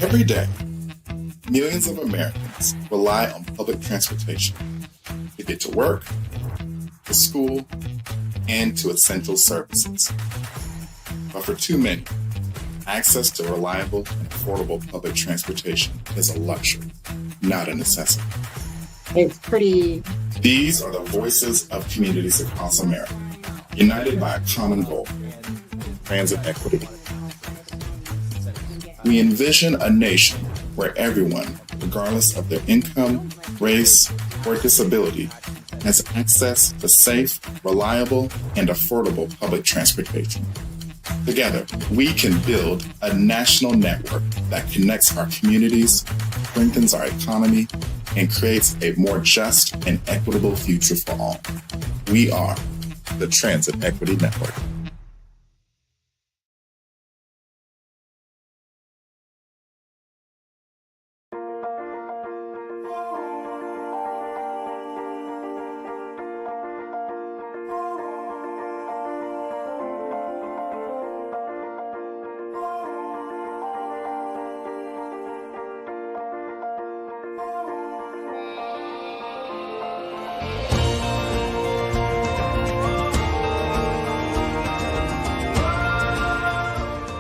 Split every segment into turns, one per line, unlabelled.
Every day, millions of Americans rely on public transportation to get to work, to school, and to essential services. But for too many, access to reliable and affordable public transportation is a luxury, not a necessity.
It's pretty.
These are the voices of communities across America, united by a common goal: transit equity. We envision a nation where everyone, regardless of their income, race, or disability, has access to safe, reliable, and affordable public transportation. Together, we can build a national network that connects our communities, strengthens our economy, and creates a more just and equitable future for all. We are the Transit Equity Network.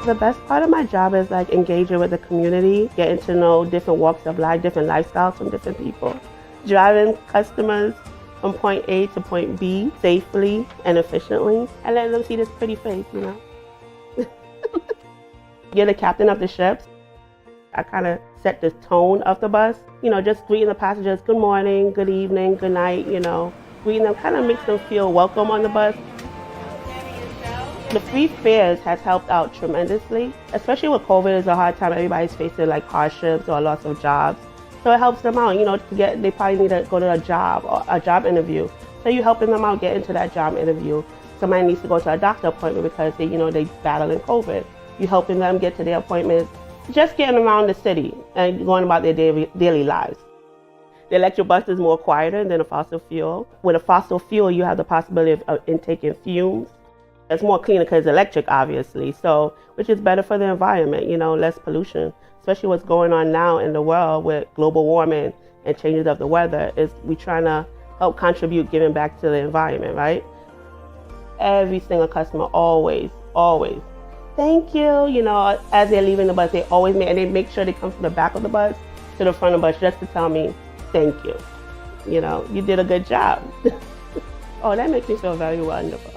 The best part of my job is like engaging with the community, getting to know different walks of life, different lifestyles from different people, driving customers from point A to point B safely and efficiently, and letting them see this pretty face, you know. You're the captain of the ship. I kind of set the tone of the bus, you know, just greeting the passengers, good morning, good evening, good night, you know. Greeting them kind of makes them feel welcome on the bus. The free fares has helped out tremendously, especially with COVID. It's a hard time. Everybody's facing like hardships or loss of jobs. So it helps them out, you know, they probably need to go to a job or a job interview. So you're helping them out get into that job interview. Somebody needs to go to a doctor appointment because they're battling COVID. You're helping them get to their appointments, just getting around the city and going about their daily lives. The electric bus is more quieter than a fossil fuel. With a fossil fuel, you have the possibility of intaking fumes. It's more cleaner because it's electric, obviously, so which is better for the environment, you know, less pollution. Especially what's going on now in the world with global warming and changes of the weather, is we trying to help contribute giving back to the environment, right? Every single customer always, thank you, you know, as they're leaving the bus, they make sure they come from the back of the bus to the front of the bus just to tell me, thank you. You know, you did a good job. Oh, that makes me feel very wonderful.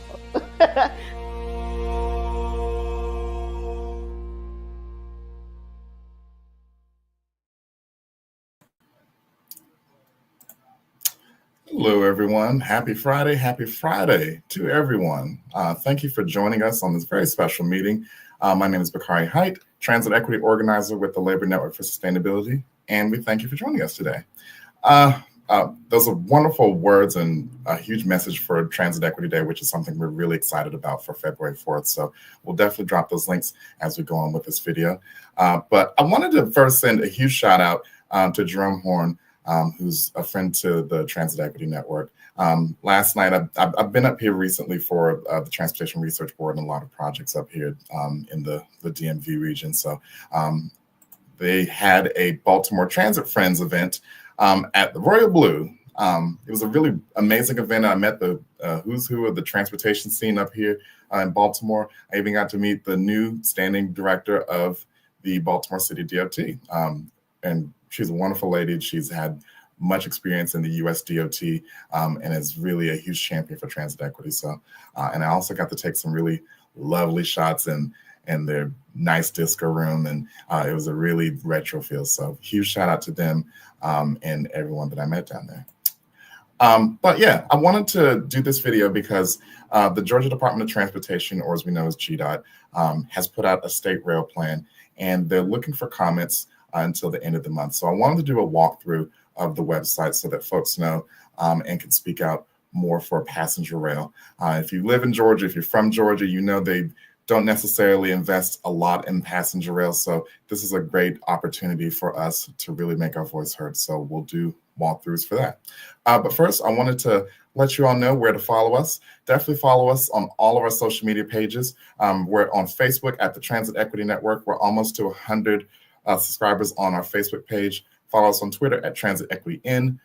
Hello, everyone. Happy Friday to everyone. Thank you for joining us on this very special meeting. My name is Bakari Height, Transit Equity Organizer with the Labor Network for Sustainability, and we thank you for joining us today. Those are wonderful words and a huge message for Transit Equity Day, which is something we're really excited about for February 4th. So we'll definitely drop those links as we go on with this video. But I wanted to first send a huge shout out to Jerome Horn, who's a friend to the Transit Equity Network. Last night, I've been up here recently for the Transportation Research Board and a lot of projects up here in the DMV region. So they had a Baltimore Transit Friends event at the Royal Blue. It was a really amazing event. I met the who's who of the transportation scene up here in Baltimore. I even got to meet the new standing director of the Baltimore City DOT. And she's a wonderful lady. She's had much experience in the US DOT and is really a huge champion for transit equity. So, and I also got to take some really lovely shots in their nice disco room, and it was a really retro feel. So huge shout out to them and everyone that I met down there. But yeah, I wanted to do this video because the Georgia Department of Transportation, or as we know as GDOT, has put out a state rail plan, and they're looking for comments until the end of the month. So I wanted to do a walkthrough of the website so that folks know and can speak out more for passenger rail. If you live in Georgia, if you're from Georgia, you know they don't necessarily invest a lot in passenger rail. So this is a great opportunity for us to really make our voice heard. So we'll do walkthroughs for that. But first, I wanted to let you all know where to follow us. Definitely follow us on all of our social media pages. We're on Facebook at the Transit Equity Network. We're almost to 100 subscribers on our Facebook page. Follow us on Twitter at Transit Equity In.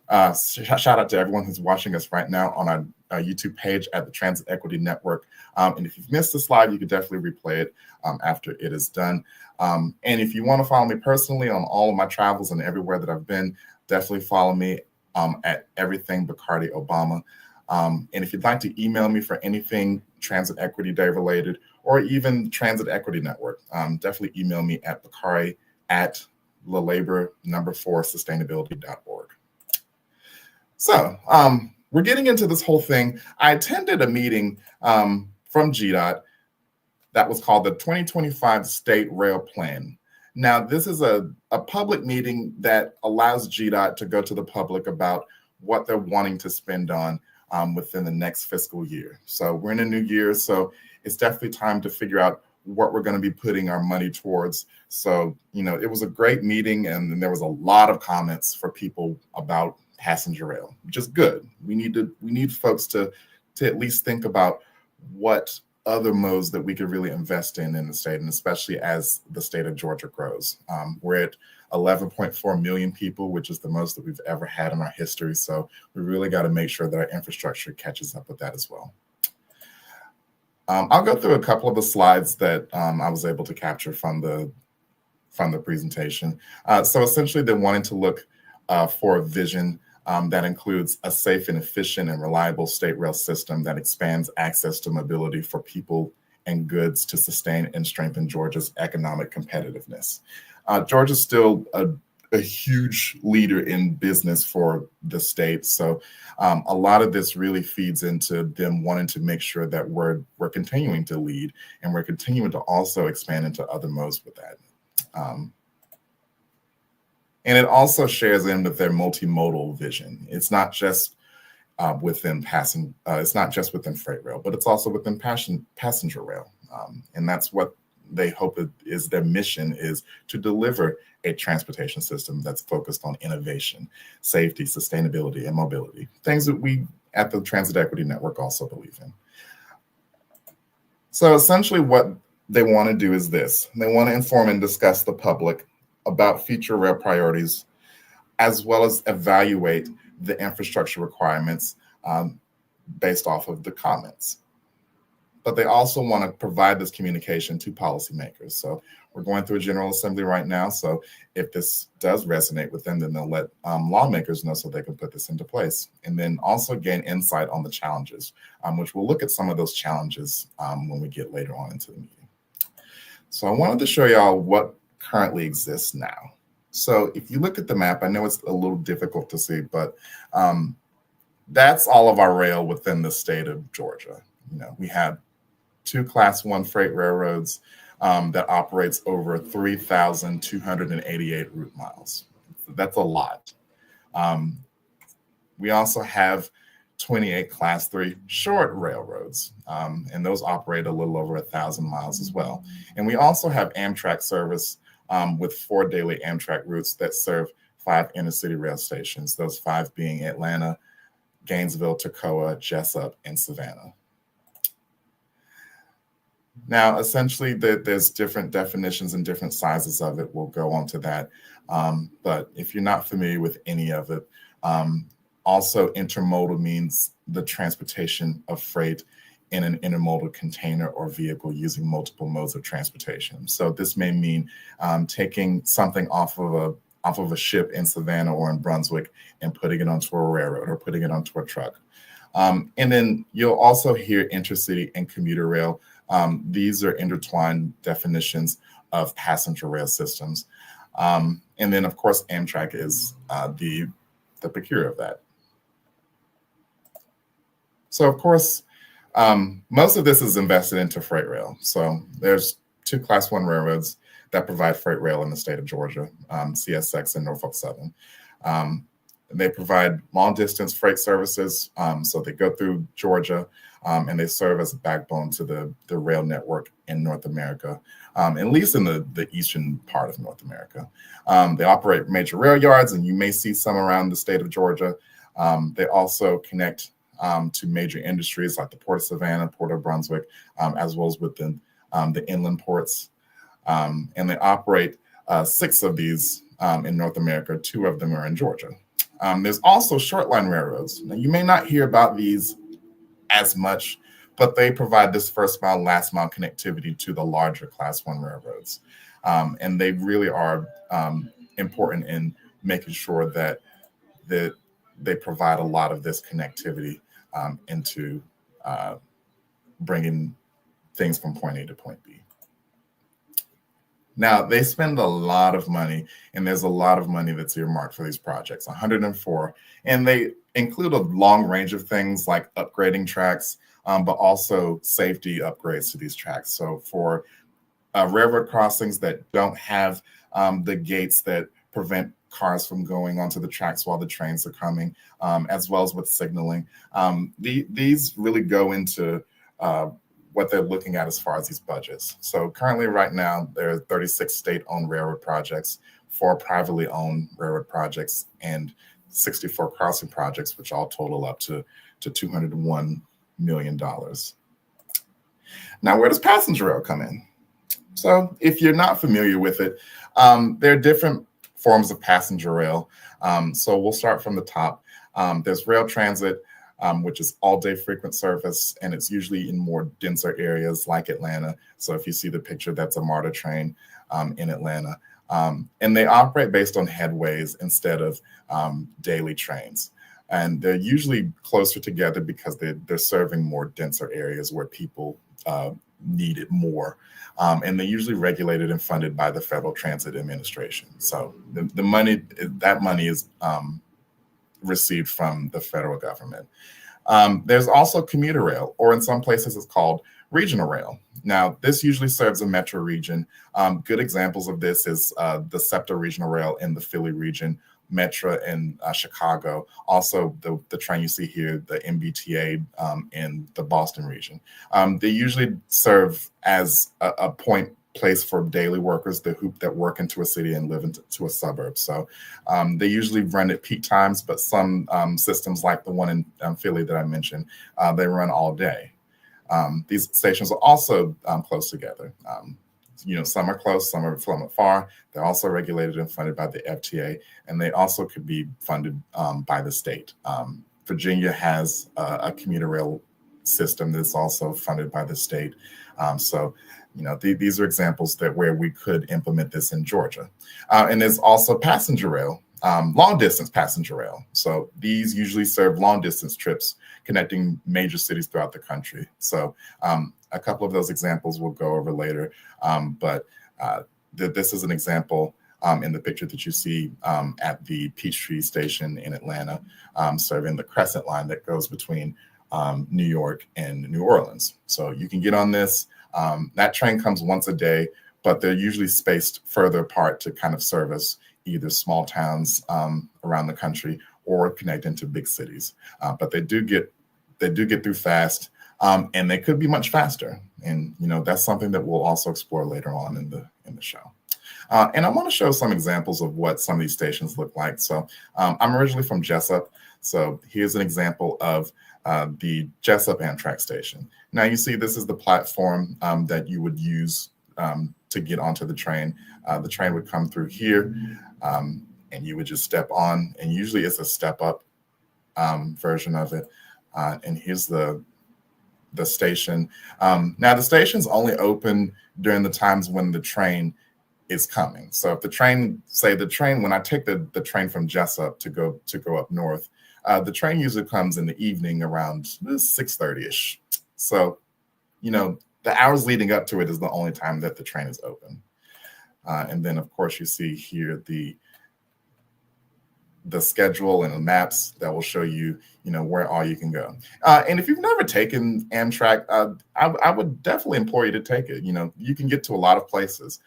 Shout out to everyone who's watching us right now on our YouTube page at the Transit Equity Network. And if you've missed this live, you can definitely replay it after it is done. And if you want to follow me personally on all of my travels and everywhere that I've been, definitely follow me at Everything Bacardi Obama. And if you'd like to email me for anything Transit Equity Day related, or even Transit Equity Network, definitely email me at Bakari at labor4sustainability.org. So we're getting into this whole thing. I attended a meeting from GDOT that was called the 2025 State Rail Plan. Now, this is a public meeting that allows GDOT to go to the public about what they're wanting to spend on within the next fiscal year. So we're in a new year, so it's definitely time to figure out what we're going to be putting our money towards. So, it was a great meeting, and there was a lot of comments for people about passenger rail, which is good. We need folks to at least think about what other modes that we could really invest in the state, and especially as the state of Georgia grows. We're at 11.4 million people, which is the most that we've ever had in our history. So we really got to make sure that our infrastructure catches up with that as well. I'll go through a couple of the slides that I was able to capture from the presentation. So essentially, they're wanting to look for a vision that includes a safe and efficient and reliable state rail system that expands access to mobility for people and goods to sustain and strengthen Georgia's economic competitiveness. Georgia's still a huge leader in business for the state. So a lot of this really feeds into them wanting to make sure that we're continuing to lead, and we're continuing to also expand into other modes with that. And it also shares in with their multimodal vision. It's not just within it's not just within freight rail, but it's also within passenger rail. And that's what they hope is their mission, is to deliver a transportation system that's focused on innovation, safety, sustainability, and mobility. Things that we at the Transit Equity Network also believe in. So essentially what they want to do is this. They want to inform and discuss the public about future rail priorities, as well as evaluate the infrastructure requirements based off of the comments. But they also want to provide this communication to policymakers. So we're going through a General Assembly right now. So if this does resonate with them, then they'll let lawmakers know so they can put this into place. And then also gain insight on the challenges, which we'll look at some of those challenges when we get later on into the meeting. So I wanted to show y'all what currently exists now. So if you look at the map, I know it's a little difficult to see, but that's all of our rail within the state of Georgia. We have 2 Class 1 freight railroads that operates over 3,288 route miles. That's a lot. We also have 28 Class 3 short railroads, and those operate a little over 1,000 miles as well. And we also have Amtrak service with 4 daily Amtrak routes that serve 5 inner-city rail stations, those 5 being Atlanta, Gainesville, Toccoa, Jessup, and Savannah. Now, essentially, there's different definitions and different sizes of it. We'll go on to that. But if you're not familiar with any of it, also intermodal means the transportation of freight in an intermodal container or vehicle using multiple modes of transportation. So this may mean taking something off of a ship in Savannah or in Brunswick and putting it onto a railroad or putting it onto a truck. And then you'll also hear intercity and commuter rail. These are intertwined definitions of passenger rail systems. And then, of course, Amtrak is the procurer of that. So, of course, most of this is invested into freight rail. So there's 2 Class 1 railroads that provide freight rail in the state of Georgia, CSX and Norfolk Southern. They provide long distance freight services. So they go through Georgia and they serve as a backbone to the rail network in North America, at least in the eastern part of North America. They operate major rail yards, and you may see some around the state of Georgia. They also connect to major industries like the Port of Savannah, Port of Brunswick, as well as within the inland ports. And they operate 6 of these in North America. 2 of them are in Georgia. There's also short line railroads. Now, you may not hear about these as much, but they provide this first mile, last mile connectivity to the larger Class 1 railroads. And they really are important in making sure that they provide a lot of this connectivity into bringing things from point A to point B. Now, they spend a lot of money, and there's a lot of money that's earmarked for these projects, 104. And they include a long range of things like upgrading tracks, but also safety upgrades to these tracks. So for railroad crossings that don't have the gates that prevent cars from going onto the tracks while the trains are coming, as well as with signaling. These really go into what they're looking at as far as these budgets. So currently right now, there are 36 state-owned railroad projects, 4 privately owned railroad projects, and 64 crossing projects, which all total up to $201 million. Now, where does passenger rail come in? So if you're not familiar with it, there are different forms of passenger rail. So we'll start from the top. There's rail transit, which is all-day frequent service, and it's usually in more denser areas like Atlanta. So if you see the picture, that's a MARTA train in Atlanta. And they operate based on headways instead of daily trains. And they're usually closer together because they're serving more denser areas where people need it more. And they're usually regulated and funded by the Federal Transit Administration. So that money is received from the federal government. There's also commuter rail, or in some places it's called regional rail. Now, this usually serves a metro region. Good examples of this is the SEPTA regional rail in the Philly region, Metra in Chicago, also the train you see here, the MBTA in the Boston region. They usually serve as a point place for daily workers that work into a city and live into a suburb. So they usually run at peak times, but some systems like the one in Philly that I mentioned, they run all day. These stations are also close together. Some are close, some are far. They're also regulated and funded by the FTA, and they also could be funded by the state. Virginia has a commuter rail system that's also funded by the state. These are examples where we could implement this in Georgia. And there's also passenger rail, long distance passenger rail. So these usually serve long distance trips connecting major cities throughout the country. So a couple of those examples we'll go over later. But this is an example in the picture that you see at the Peachtree Station in Atlanta, serving the Crescent Line that goes between New York and New Orleans. So you can get on this. That train comes once a day, but they're usually spaced further apart to kind of service either small towns around the country or connect into big cities. But they do get through fast, and they could be much faster. And that's something that we'll also explore later on in the show. And I want to show some examples of what some of these stations look like. So I'm originally from Jessup. So here's an example of the Jessup Amtrak station. Now you see this is the platform that you would use to get onto the train. The train would come through here and you would just step on, and usually it's a step up version of it. And here's the station. Now the station's only open during the times when the train is coming. So if the train, when I take the train from Jessup to go up north, the train usually comes in the evening around 6:30ish. So, the hours leading up to it is the only time that the train is open. And then, of course, you see here the schedule and the maps that will show you, where all you can go. And if you've never taken Amtrak, I would definitely implore you to take it. You can get to a lot of places.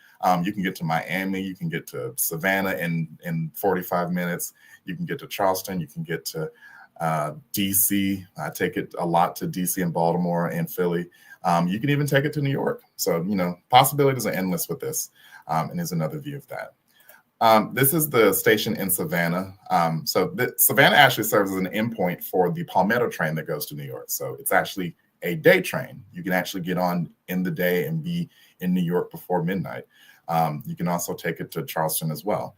You can get to Miami, you can get to Savannah in 45 minutes. You can get to Charleston, you can get to DC. I take it a lot to DC and Baltimore and Philly. You can even take it to New York. So, possibilities are endless with this. And there's another view of that. This is the station in Savannah. Savannah actually serves as an endpoint for the Palmetto train that goes to New York. So it's actually a day train. You can actually get on in the day and be in New York before midnight. You can also take it to Charleston as well.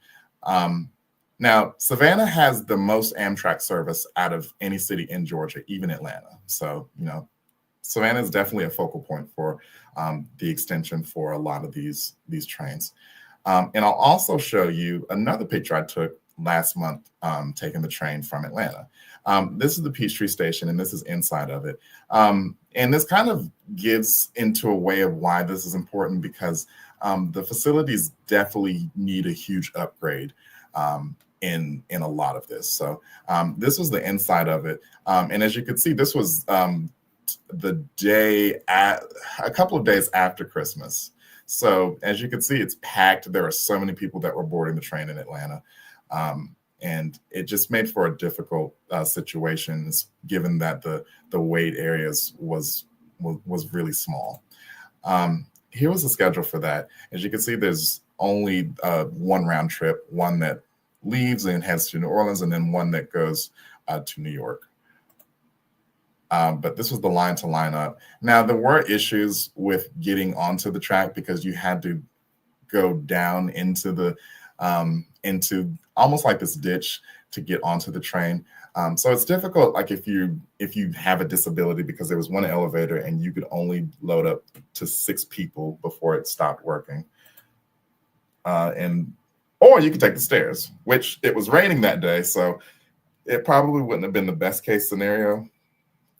Now, Savannah has the most Amtrak service out of any city in Georgia, even Atlanta. So, Savannah is definitely a focal point for the extension for a lot of these trains. And I'll also show you another picture I took last month taking the train from Atlanta. This is the Peachtree Station, and this is inside of it. And this kind of gives into a way of why this is important, because the facilities definitely need a huge upgrade in a lot of this. So this was the inside of it. And as you can see, this was the day a couple of days after Christmas. So as you can see, it's packed. There are so many people that were boarding the train in Atlanta. And it just made for a difficult situation, given that the wait areas was really small. Here was the schedule for that. As you can see, there's only one round trip, one that leaves and heads to New Orleans, and then one that goes to New York. But this was the line to line up. Now, there were issues with getting onto the track because you had to go down into into almost like this ditch to get onto the train. So it's difficult, like if you have a disability, because there was one elevator and you could only load up to 6 people before it stopped working. Or you could take the stairs, which it was raining that day, so it probably wouldn't have been the best case scenario.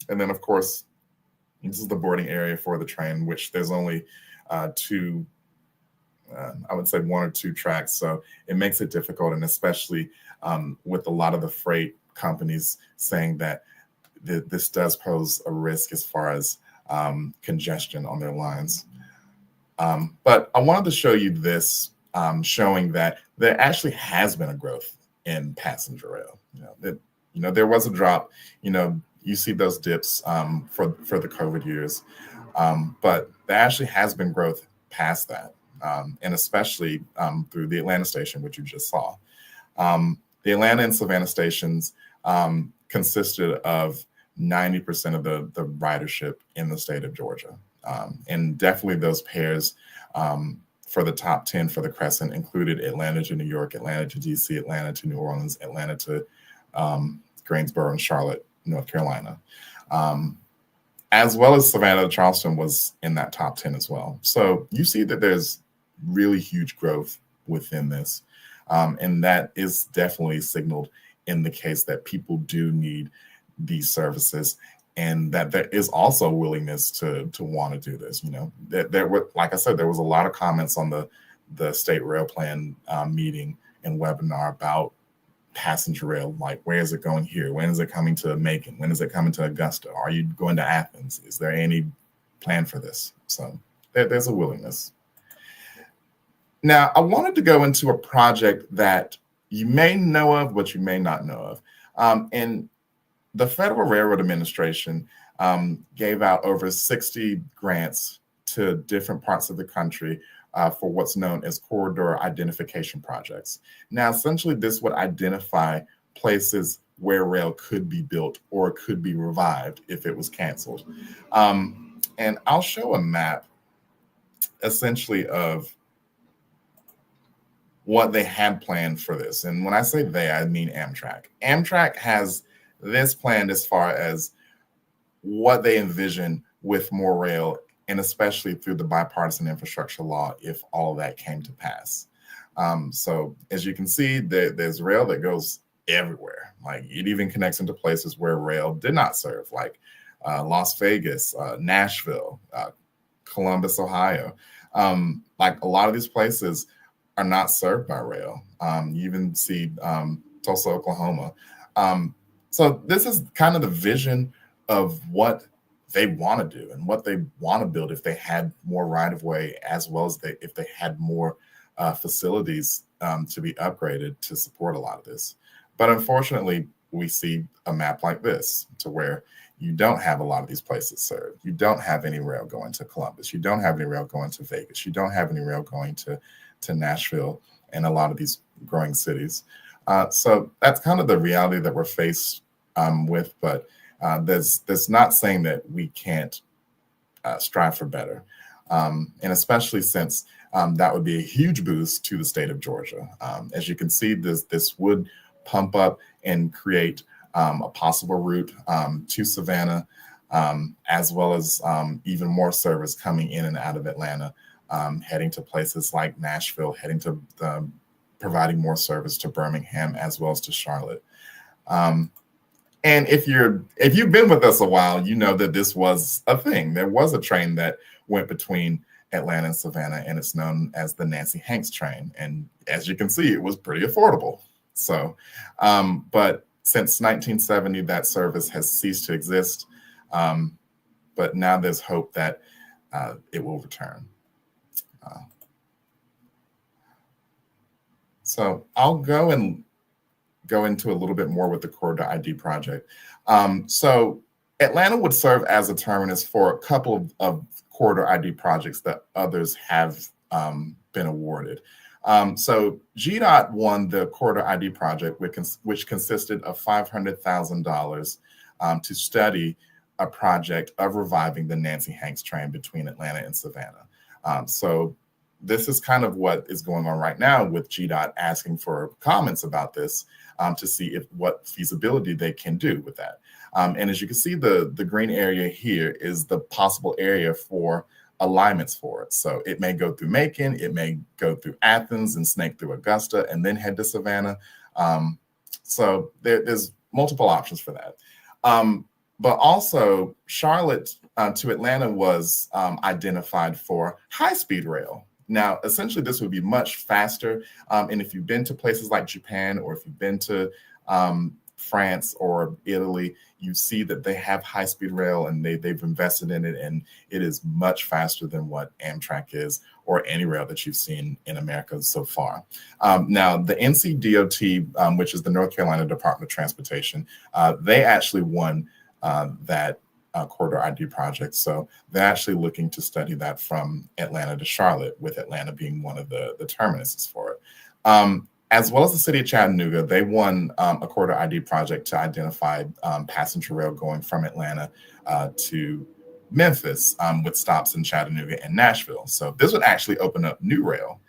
And then, of course, this is the boarding area for the train, which there's only two, I would say 1 or 2 tracks. So it makes it difficult, and especially with a lot of the freight companies saying that this does pose a risk as far as congestion on their lines. But I wanted to show you this, showing that there actually has been a growth in passenger rail. There was a drop. You see those dips for the COVID years, but there actually has been growth past that, and especially through the Atlanta station, which you just saw. The Atlanta and Savannah stations consisted of 90% of the ridership in the state of Georgia, and definitely those pairs for the top 10 for the Crescent included Atlanta to New York, Atlanta to DC, Atlanta to New Orleans, Atlanta to Greensboro and Charlotte, North Carolina, as well as Savannah to Charleston was in that top 10 as well. So you see that there's really huge growth within this. And that is definitely signaled in the case that people do need these services, and that there is also willingness to want to do this. There were, like I said, there was a lot of comments on the state rail plan meeting and webinar about passenger rail, like where is it going here? When is it coming to Macon? When is it coming to Augusta? Are you going to Athens? Is there any plan for this? So there's a willingness. Now, I wanted to go into a project that you may know of, but you may not know of. And the Federal Railroad Administration gave out over 60 grants to different parts of the country for what's known as corridor identification projects. Now, essentially, this would identify places where rail could be built or could be revived if it was canceled. And I'll show a map, essentially, of what they had planned for this. And when I say they, I mean Amtrak. Amtrak has this planned as far as what they envision with more rail, and especially through the bipartisan infrastructure law, if all of that came to pass. So as you can see, there's rail that goes everywhere. Like it even connects into places where rail did not serve, like Las Vegas, Nashville, Columbus, Ohio. Like a lot of these places are not served by rail. You even see Tulsa, Oklahoma. So this is kind of the vision of what they want to do and what they want to build if they had more right of way, as well as if they had more facilities to be upgraded to support a lot of this. But unfortunately, we see a map like this to where you don't have a lot of these places served. You don't have any rail going to Columbus. You don't have any rail going to Vegas. You don't have any rail going to Nashville and a lot of these growing cities. So that's kind of the reality that we're faced with. But there's not saying that we can't strive for better, and especially since that would be a huge boost to the state of Georgia. As you can see, this would pump up and create a possible route to Savannah, as well as even more service coming in and out of Atlanta, heading to places like Nashville, heading to providing more service to Birmingham as well as to Charlotte. And if you've been with us a while, you know that this was a thing. There was a train that went between Atlanta and Savannah, and it's known as the Nancy Hanks train. And as you can see, it was pretty affordable. So, but since 1970, that service has ceased to exist. But now there's hope that it will return. So I'll go into a little bit more with the Corridor ID project. So Atlanta would serve as a terminus for a couple of Corridor ID projects that others have been awarded. So GDOT won the Corridor ID project, which consisted of $500,000 to study a project of reviving the Nancy Hanks train between Atlanta and Savannah. So this is kind of what is going on right now with GDOT asking for comments about this to see what feasibility they can do with that. And as you can see, the green area here is the possible area for alignments for it. So it may go through Macon, it may go through Athens and snake through Augusta and then head to Savannah. So there's multiple options for that. But also Charlotte to Atlanta was identified for high-speed rail. Now, essentially, this would be much faster. And if you've been to places like Japan, or if you've been to France or Italy, you see that they have high-speed rail and they've invested in it, and it is much faster than what Amtrak is or any rail that you've seen in America so far. Now, the NCDOT, which is the North Carolina Department of Transportation, they actually won that Corridor ID project. So they're actually looking to study that from Atlanta to Charlotte, with Atlanta being one of the terminuses for it. As well as the city of Chattanooga, they won a Corridor ID project to identify passenger rail going from Atlanta to Memphis, with stops in Chattanooga and Nashville. So this would actually open up new rail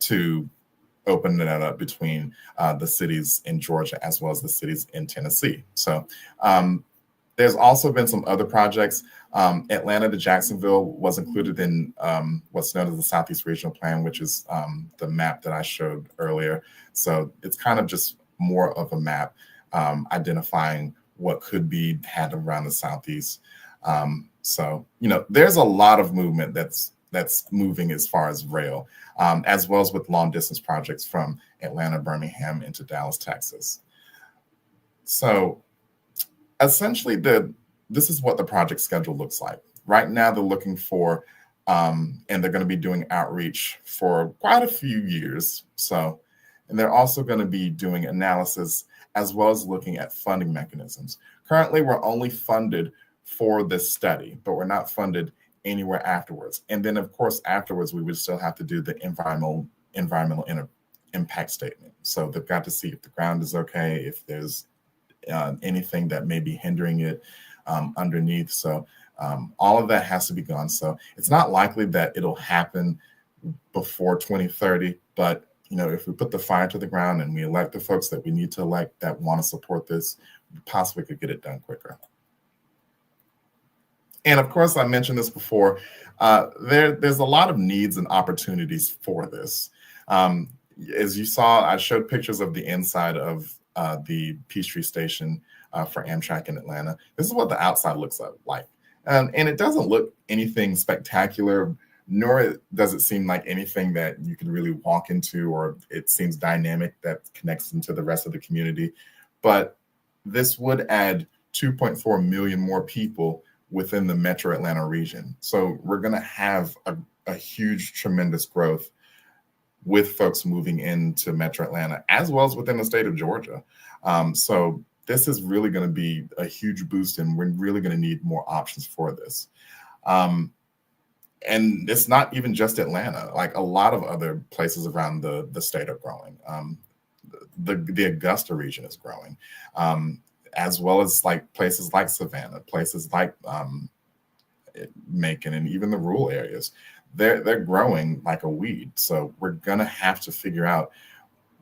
to open that up between the cities in Georgia as well as the cities in Tennessee. So there's also been some other projects. Atlanta to Jacksonville was included in what's known as the Southeast Regional Plan, which is the map that I showed earlier. So it's kind of just more of a map identifying what could be had around the Southeast. So, there's a lot of movement that's moving as far as rail, as well as with long distance projects from Atlanta, Birmingham into Dallas, Texas. So essentially, this is what the project schedule looks like. Right now, they're looking for, and they're going to be doing outreach for quite a few years. So, and they're also going to be doing analysis as well as looking at funding mechanisms. Currently, we're only funded for this study, but we're not funded anywhere afterwards. And then, of course, afterwards, we would still have to do the environmental impact statement. So they've got to see if the ground is okay, if there's anything that may be hindering it underneath. So all of that has to be gone. So it's not likely that it'll happen before 2030, but if we put the fire to the ground and we elect the folks that we need to elect that want to support this, we possibly could get it done quicker. And of course, I mentioned this before, there's a lot of needs and opportunities for this. As you saw, I showed pictures of the inside of the Peachtree Station for Amtrak in Atlanta. This is what the outside looks like. And it doesn't look anything spectacular, nor does it seem like anything that you can really walk into, or it seems dynamic that connects into the rest of the community. But this would add 2.4 million more people within the Metro Atlanta region. So we're going to have a huge, tremendous growth with folks moving into Metro Atlanta, as well as within the state of Georgia. So this is really going to be a huge boost, and we're really going to need more options for this. And it's not even just Atlanta. Like, a lot of other places around the state are growing. The Augusta region is growing, as well as like places like Savannah, places like Macon, and even the rural areas. They're growing like a weed. So we're gonna have to figure out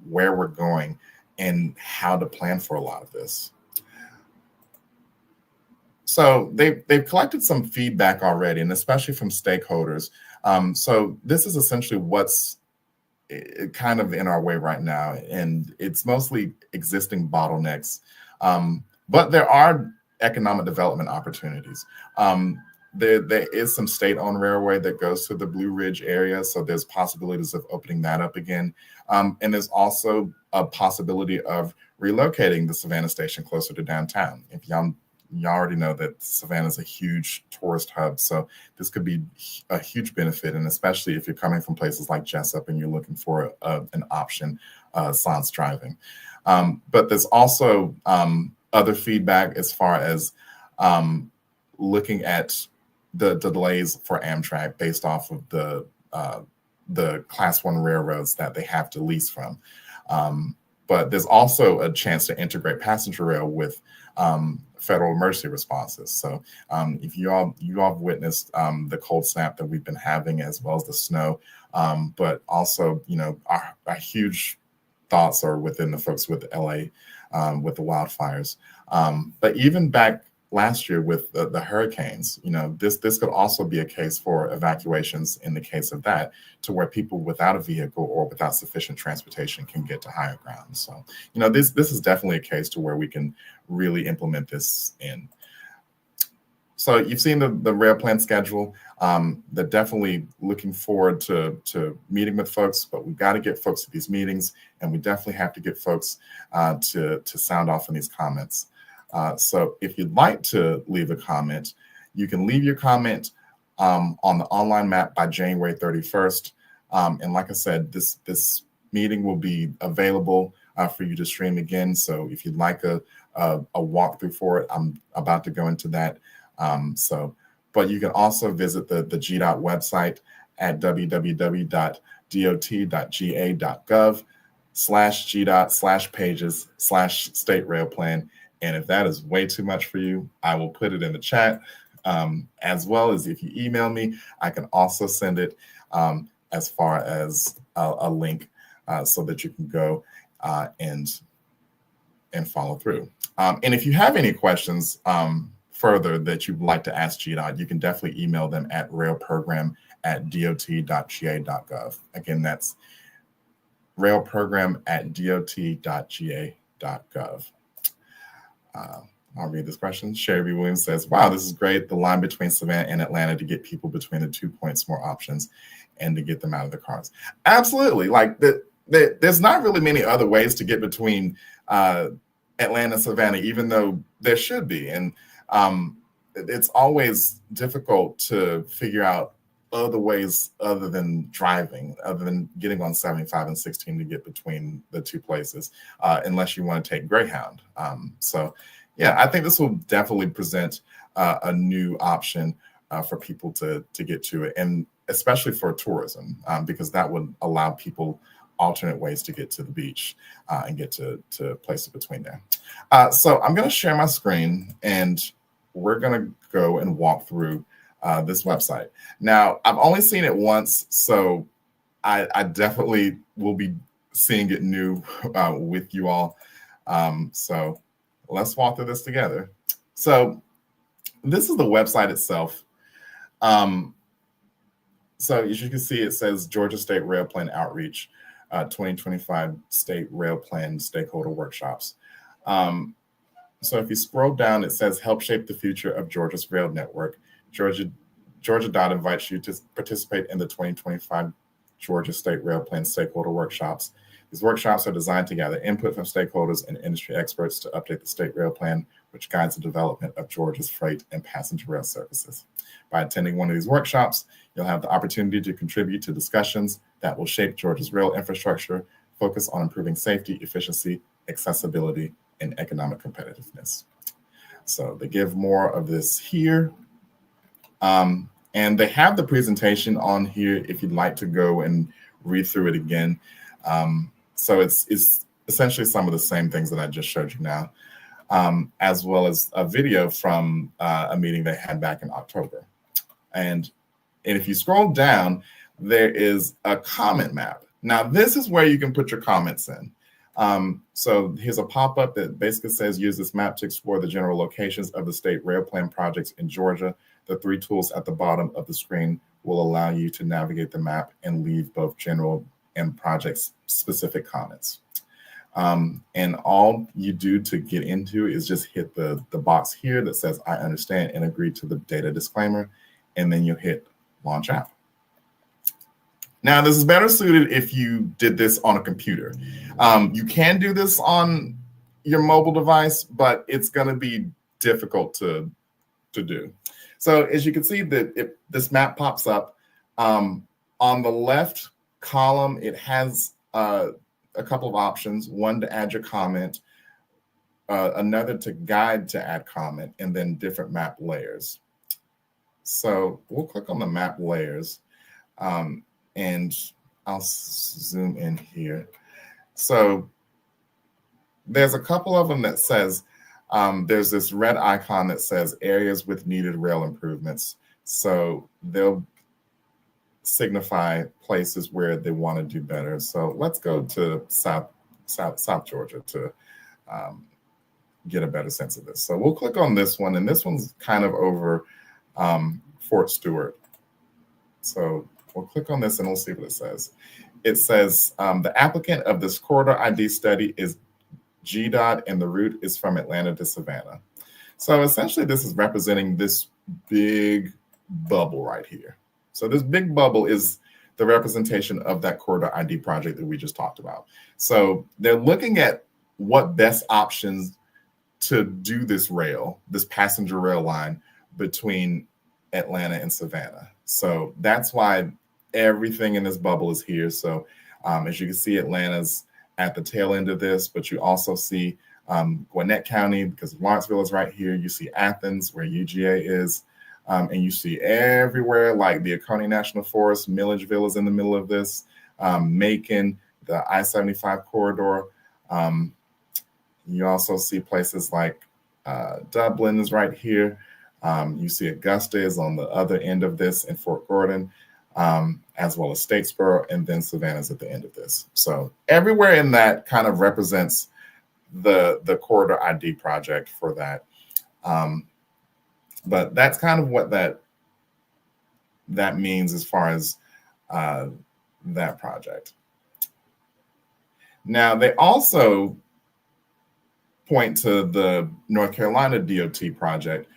where we're going and how to plan for a lot of this. So they've collected some feedback already, and especially from stakeholders. So this is essentially what's kind of in our way right now, and it's mostly existing bottlenecks. But there are economic development opportunities. There is some state-owned railway that goes to the Blue Ridge area, so there's possibilities of opening that up again. And there's also a possibility of relocating the Savannah station closer to downtown. If y'all already know that Savannah is a huge tourist hub, so this could be a huge benefit, and especially if you're coming from places like Jessup and you're looking for an option, sans driving. But there's also other feedback as far as looking at the delays for Amtrak based off of the Class 1 railroads that they have to lease from. But there's also a chance to integrate passenger rail with federal emergency responses. So if you all have witnessed the cold snap that we've been having, as well as the snow, but also, our huge thoughts are within the folks with LA, with the wildfires. But even back last year with the hurricanes, this could also be a case for evacuations in the case of that, to where people without a vehicle or without sufficient transportation can get to higher ground. So, this is definitely a case to where we can really implement this in. So you've seen the rail plan schedule. They're definitely looking forward to meeting with folks, but we've got to get folks to these meetings, and we definitely have to get folks to sound off on these comments. So if you'd like to leave a comment, you can leave your comment on the online map by January 31st. And like I said, this meeting will be available for you to stream again. So if you'd like a walkthrough for it, I'm about to go into that. But you can also visit the GDOT website at www.dot.gov/GDOT/pages/state rail plan. And if that is way too much for you, I will put it in the chat, as well as if you email me, I can also send it as far as a link so that you can go and follow through. And if you have any questions further that you'd like to ask GDOT, you can definitely email them at railprogram@dot.ga.gov. Again, that's railprogram@dot.ga.gov. I'll read this question. Sherry B. Williams says, wow, this is great. The line between Savannah and Atlanta to get people between the 2 points, more options, and to get them out of the cars. Absolutely. Like, there's not really many other ways to get between Atlanta and Savannah, even though there should be. And it's always difficult to figure out other ways other than driving, other than getting on 75 and 16 to get between the two places, unless you want to take Greyhound. So yeah, I think this will definitely present a new option for people to get to it, and especially for tourism, because that would allow people alternate ways to get to the beach and get to places between there. So I'm going to share my screen, and we're going to go and walk through this website. Now, I've only seen it once, so I definitely will be seeing it new with you all. So let's walk through this together. So this is the website itself. So as you can see, it says Georgia State Rail Plan Outreach 2025 State Rail Plan Stakeholder Workshops. So if you scroll down, it says help shape the future of Georgia's rail network. Georgia Georgia DOT invites you to participate in the 2025 Georgia State Rail Plan Stakeholder Workshops. These workshops are designed to gather input from stakeholders and industry experts to update the state rail plan, which guides the development of Georgia's freight and passenger rail services. By attending one of these workshops, you'll have the opportunity to contribute to discussions that will shape Georgia's rail infrastructure, focus on improving safety, efficiency, accessibility, and economic competitiveness. So they give more of this here. And they have the presentation on here if you'd like to go and read through it again. So it's essentially some of the same things that I just showed you now, as well as a video from a meeting they had back in October. And if you scroll down, there is a comment map. Now, this is where you can put your comments in. So here's a pop-up that basically says, use this map to explore the general locations of the state rail plan projects in Georgia. The 3 tools at the bottom of the screen will allow you to navigate the map and leave both general and project-specific comments. And all you do to get into is just hit the box here that says, I understand and agree to the data disclaimer, and then you hit Launch App. Now, this is better suited if you did this on a computer. You can do this on your mobile device, but it's going to be difficult to do. So as you can see, that this map pops up. On the left column, it has a couple of options, one to add your comment, another to guide to add comment, and then different map layers. So we'll click on the map layers. And I'll zoom in here. So there's a couple of them that says, there's this red icon that says areas with needed rail improvements. So they'll signify places where they want to do better. So let's go to South Georgia to get a better sense of this. So we'll click on this one, and this one's kind of over Fort Stewart. So we'll click on this and we'll see what it says. It says the applicant of this corridor ID study is GDOT and the route is from Atlanta to Savannah. So essentially this is representing this big bubble right here. So this big bubble is the representation of that corridor ID project that we just talked about. So they're looking at what best options to do this passenger rail line between Atlanta and Savannah. So that's why everything in this bubble is here. So as you can see, Atlanta's at the tail end of this, but you also see Gwinnett County, because Lawrenceville is right here. You see Athens, where UGA is, and you see everywhere, like the Oconee National Forest, Milledgeville is in the middle of this, Macon, the I-75 corridor. You also see places like Dublin is right here. You see Augusta is on the other end of this in Fort Gordon, as well as Statesboro, and then Savannah's at the end of this. So everywhere in that kind of represents the corridor ID project for that. But that's kind of what that means as far as that project. Now, they also point to the North Carolina DOT project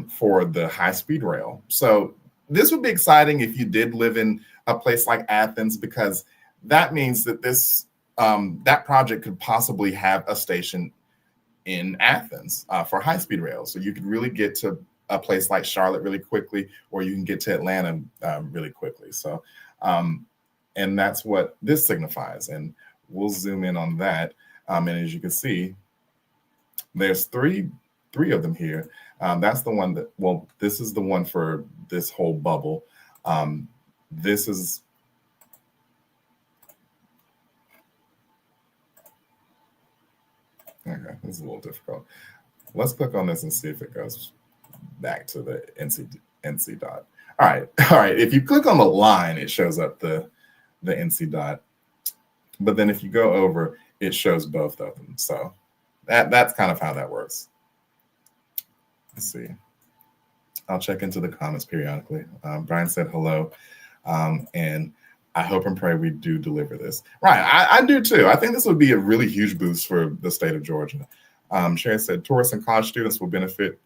for the high-speed rail. So this would be exciting if you did live in a place like Athens, because that means that that project could possibly have a station in Athens for high-speed rail. So you could really get to a place like Charlotte really quickly, or you can get to Atlanta really quickly. So, and that's what this signifies. And we'll zoom in on that. And as you can see, there's three of them here. That's the one that, well, this is the one for this whole bubble. This is, okay, this is a little difficult. Let's click on this and see if it goes back to the NC dot. All right. If you click on the line, it shows up the NC dot. But then if you go over, it shows both of them. So that's kind of how that works. Let's see. I'll check into the comments periodically. Brian said hello. And I hope and pray we do deliver this. Right, I do too. I think this would be a really huge boost for the state of Georgia. Sherry said tourists and college students will benefit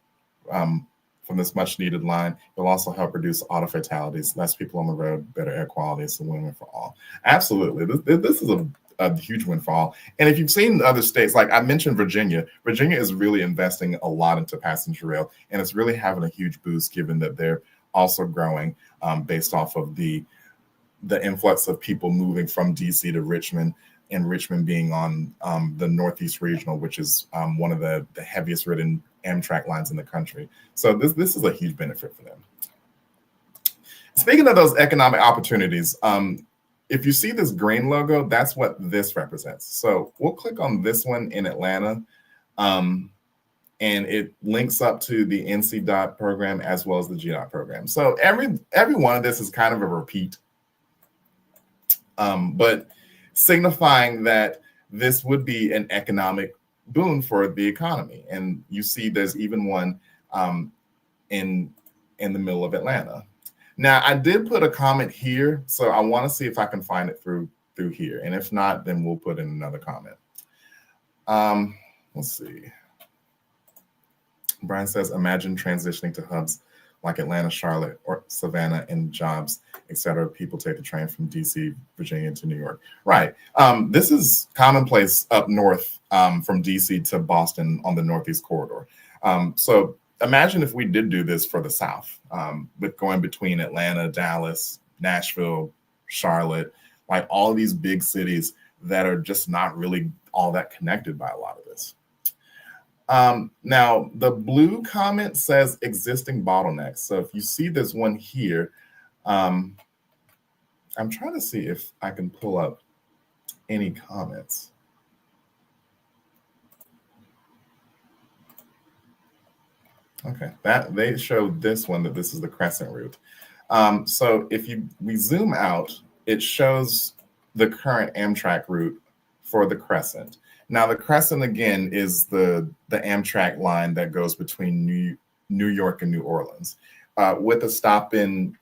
from this much needed line. It'll also help reduce auto fatalities, less people on the road, better air quality. It's a win-win for all. Absolutely. This is a huge win for all. And if you've seen other states, like I mentioned Virginia is really investing a lot into passenger rail, and it's really having a huge boost given that they're also growing based off of the influx of people moving from DC to Richmond, and Richmond being on the Northeast Regional, which is one of the heaviest ridden Amtrak lines in the country. So this is a huge benefit for them. Speaking of those economic opportunities, if you see this green logo, that's what this represents. So we'll click on this one in Atlanta, and it links up to the NC DOT program as well as the GDOT program. So every one of this is kind of a repeat, but signifying that this would be an economic boon for the economy. And you see there's even one in the middle of Atlanta. Now, I did put a comment here, so I want to see if I can find it through here. And if not, then we'll put in another comment. Let's see. Brian says, imagine transitioning to hubs like Atlanta, Charlotte, or Savannah, and jobs, et cetera. People take the train from DC, Virginia to New York. Right. This is commonplace up north from DC to Boston on the Northeast Corridor. So imagine if we did do this for the South, with going between Atlanta, Dallas, Nashville, Charlotte, like all of these big cities that are just not really all that connected by a lot of this. Now, the blue comment says existing bottlenecks. So if you see this one here, I'm trying to see if I can pull up any comments. Okay, that they showed this one that this is the Crescent route. So if we zoom out, it shows the current Amtrak route for the Crescent. Now the Crescent again is the Amtrak line that goes between New York and New Orleans, with stops in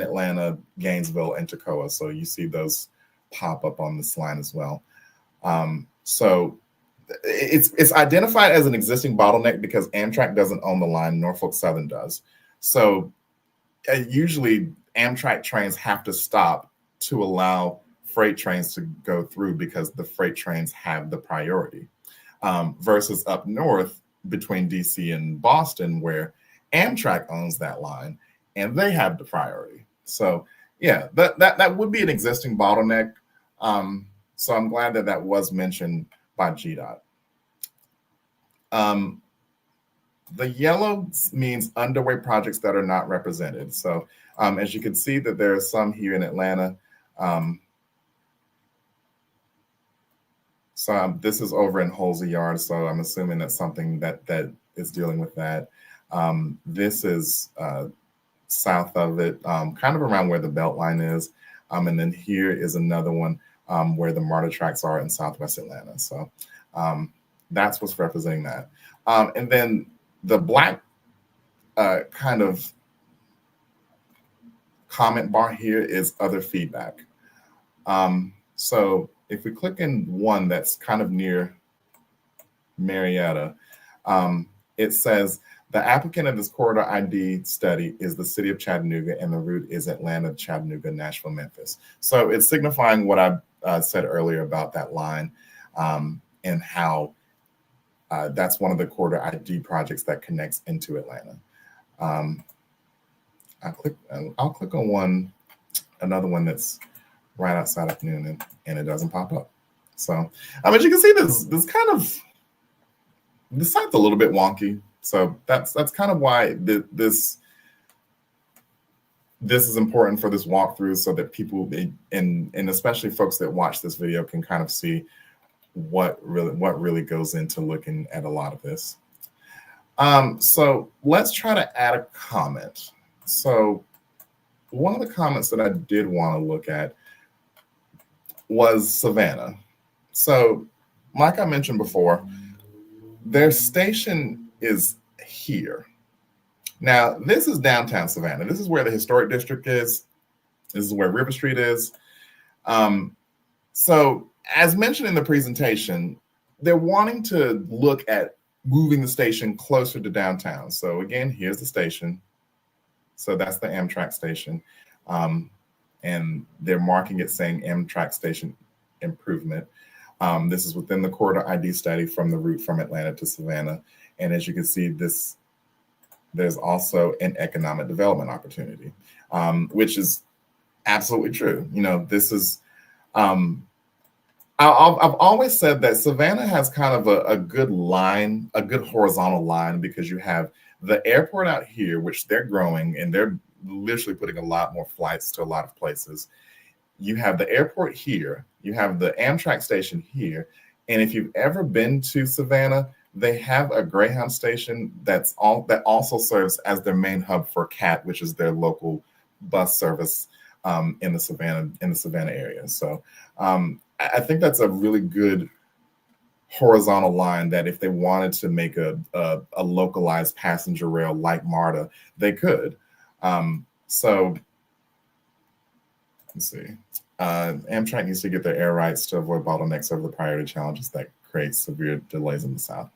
Atlanta, Gainesville, and Toccoa. So you see those pop up on this line as well. So it's identified as an existing bottleneck because Amtrak doesn't own the line, Norfolk Southern does. So usually Amtrak trains have to stop to allow freight trains to go through because the freight trains have the priority, versus up north between DC and Boston where Amtrak owns that line and they have the priority. So yeah, that would be an existing bottleneck. So I'm glad that was mentioned by GDOT. The yellow means underway projects that are not represented. So as you can see that there are some here in Atlanta. So this is over in Holsey Yard. So I'm assuming that's something that is dealing with that. This is south of it, kind of around where the Beltline is. And then here is another one where the MARTA tracks are in Southwest Atlanta. So that's what's representing that. And then the black kind of comment bar here is other feedback. So if we click in one that's kind of near Marietta, it says the applicant of this corridor ID study is the city of Chattanooga and the route is Atlanta, Chattanooga, Nashville, Memphis. So it's signifying what I said earlier about that line, and how that's one of the corridor ID projects that connects into Atlanta. I'll click on another one that's right outside of Noonan, and it doesn't pop up. So, as you can see, this kind of, the site's a little bit wonky. So that's kind of why this is important for this walkthrough, so that people and especially folks that watch this video can kind of see what really goes into looking at a lot of this. So let's try to add a comment. So one of the comments that I did want to look at was Savannah. So like I mentioned before, their station is here. Now, this is downtown Savannah. This is where the historic district is. This is where River Street is. So as mentioned in the presentation, they're wanting to look at moving the station closer to downtown. So again, here's the station. So that's the Amtrak station. And they're marking it saying Amtrak station improvement. This is within the corridor ID study from the route from Atlanta to Savannah. And as you can see, there's also an economic development opportunity, which is absolutely true. You know, this is, I've always said that Savannah has kind of a good line, a good horizontal line, because you have the airport out here, which they're growing and they're literally putting a lot more flights to a lot of places. You have the airport here, you have the Amtrak station here. And if you've ever been to Savannah, they have a Greyhound station that also serves as their main hub for CAT, which is their local bus service in the Savannah area. So I think that's a really good horizontal line that if they wanted to make a localized passenger rail like MARTA, they could. So let's see. Amtrak needs to get their air rights to avoid bottlenecks over the priority challenges that create severe delays in the South.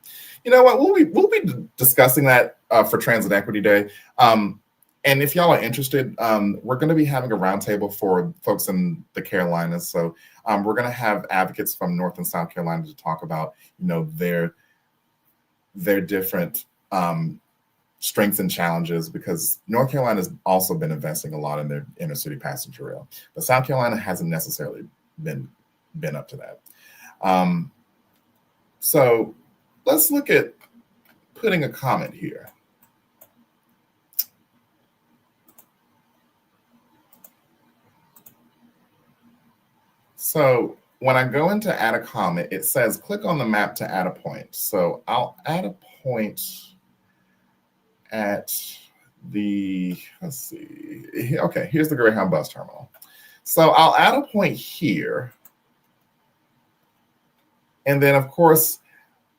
You know what? We'll be discussing that for Transit Equity Day. And if y'all are interested, we're going to be having a roundtable for folks in the Carolinas. So we're going to have advocates from North and South Carolina to talk about, you know, their different strengths and challenges, because North Carolina has also been investing a lot in their inner city passenger rail, but South Carolina hasn't necessarily been up to that. So let's look at putting a comment here. So when I go into add a comment, it says click on the map to add a point. So I'll add a point at the, let's see, okay, here's the Greyhound bus terminal. So I'll add a point here. And then of course,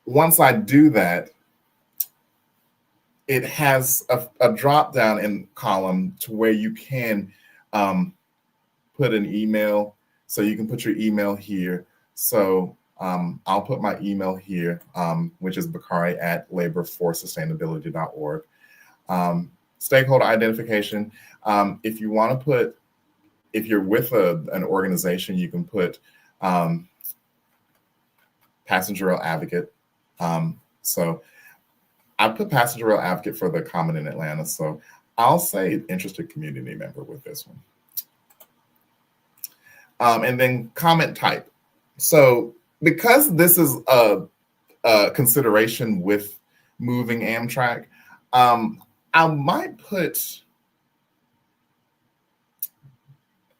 once I do that, it has a drop down in column to where you can put an email. So you can put your email here. So I'll put my email here, which is bakari@laborforsustainability.org. Stakeholder identification. If you want to put, if you're with an organization, you can put passenger rail advocate. So I put passenger rail advocate for the comment in Atlanta. So I'll say interested community member with this one. And then comment type. So because this is a consideration with moving Amtrak, I might put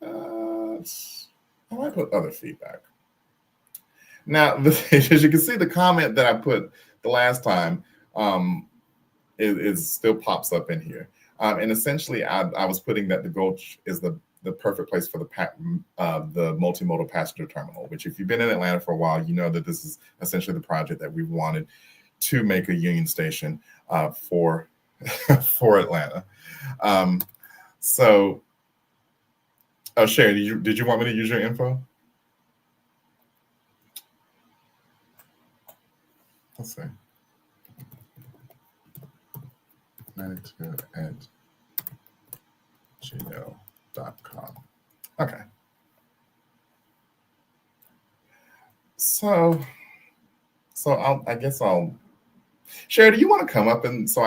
other feedback. Now, as you can see, the comment that I put the last time it still pops up in here. And essentially, I was putting that the Gulch is the perfect place for the multimodal passenger terminal, which if you've been in Atlanta for a while, you know that this is essentially the project that we wanted to make a Union Station for Atlanta. So, oh, Sherry, did you want me to use your info? Let's see. 92@gmail.com. Okay. So I guess I'll. Sherry, do you want to come up and so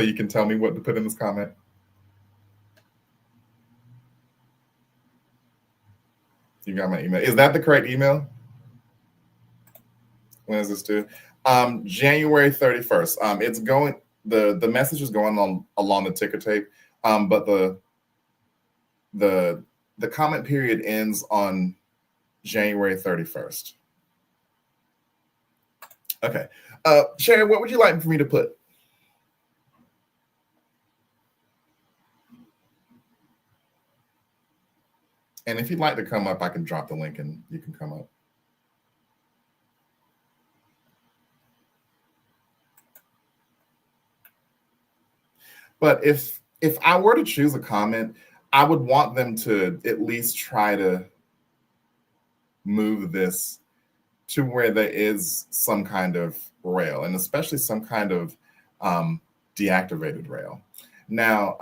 you can tell me what to put in this comment? You got my email. Is that the correct email? When is this due? January 31st. It's going. The message is going on along the ticker tape, but the comment period ends on January 31st. Okay. Sherry, what would you like for me to put? And if you'd like to come up, I can drop the link and you can come up. But if I were to choose a comment, I would want them to at least try to move this to where there is some kind of rail, and especially some kind of deactivated rail. Now,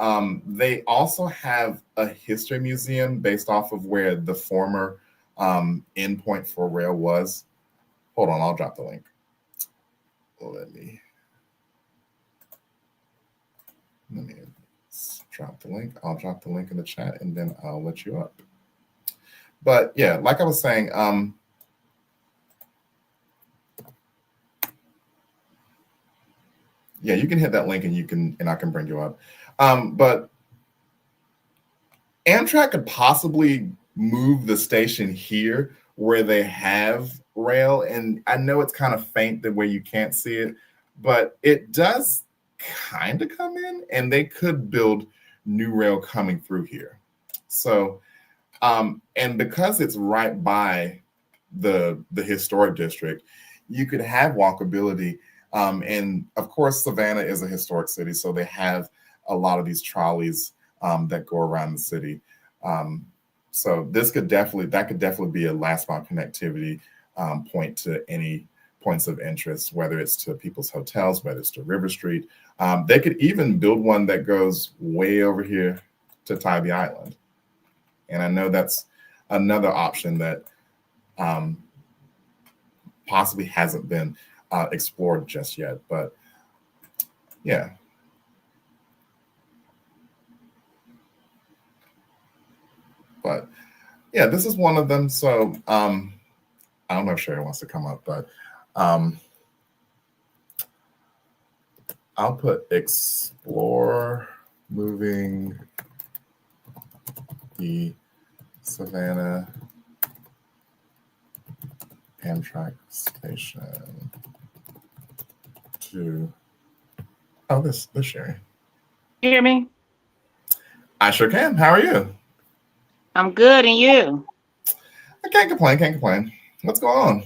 they also have a history museum based off of where the former endpoint for rail was. Hold on, I'll drop the link. Let me drop the link. I'll drop the link in the chat and then I'll let you up. But yeah, like I was saying, yeah, you can hit that link and I can bring you up. But Amtrak could possibly move the station here where they have rail. And I know it's kind of faint the way you can't see it, but it does kind of come in, and they could build new rail coming through here. So, and because it's right by the historic district, you could have walkability. And of course, Savannah is a historic city, so they have a lot of these trolleys that go around the city. So that could definitely be a last mile connectivity point to any points of interest, whether it's to people's hotels, whether it's to River Street. They could even build one that goes way over here to Tybee Island. And I know that's another option that possibly hasn't been explored just yet, but yeah. But yeah, this is one of them. So I don't know if Sherry wants to come up, but I'll put explore moving the Savannah Amtrak station to, oh, this Sherry.
You hear me?
I sure can. How are you?
I'm good, and you?
I can't complain. What's going on?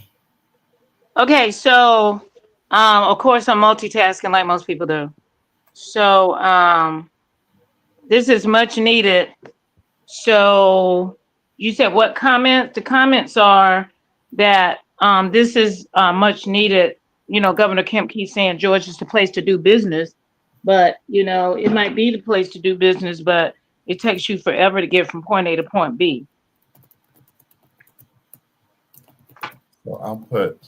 Okay, so of course I'm multitasking like most people do. So this is much needed. So you said what comments? The comments are that this is much needed. You know, Governor Kemp keeps saying Georgia's the place to do business, but you know, it might be the place to do business, but it takes you forever to get from point A to point B.
So I'll put.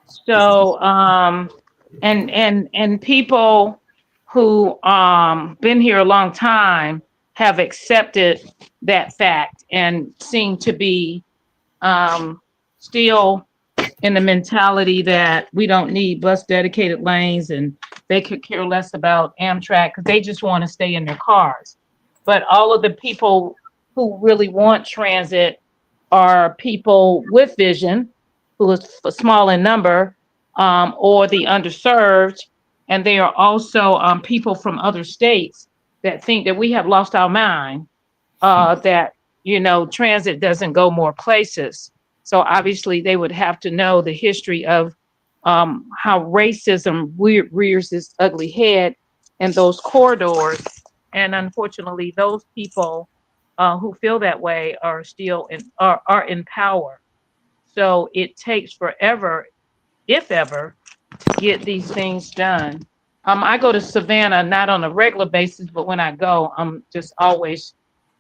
So and people who been here a long time have accepted that fact and seem to be still in the mentality that we don't need bus dedicated lanes and they could care less about Amtrak because they just want to stay in their cars. But all of the people who really want transit are people with vision, who is small in number, or the underserved. And they are also people from other states that think that we have lost our mind, that, you know, transit doesn't go more places. So obviously they would have to know the history of how racism rears its ugly head in those corridors. And unfortunately, those people who feel that way are still are in power. So it takes forever, if ever, to get these things done. I go to Savannah not on a regular basis, but when I go, I'm just always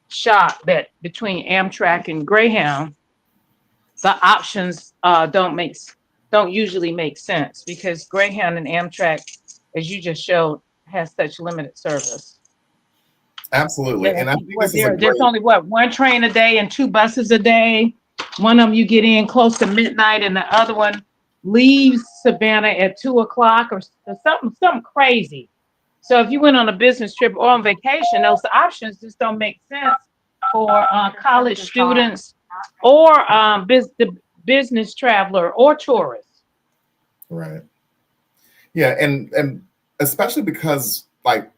shocked that between Amtrak and Greyhound, the options don't usually make sense because Greyhound and Amtrak, as you just showed, has such limited service.
Absolutely. And I think
there's only one train a day and 2 buses a day. One of them you get in close to midnight and the other one leaves Savannah at 2:00 or something crazy. So if you went on a business trip or on vacation, those options just don't make sense for college students or the business traveler or tourists.
Right. Yeah, and especially because like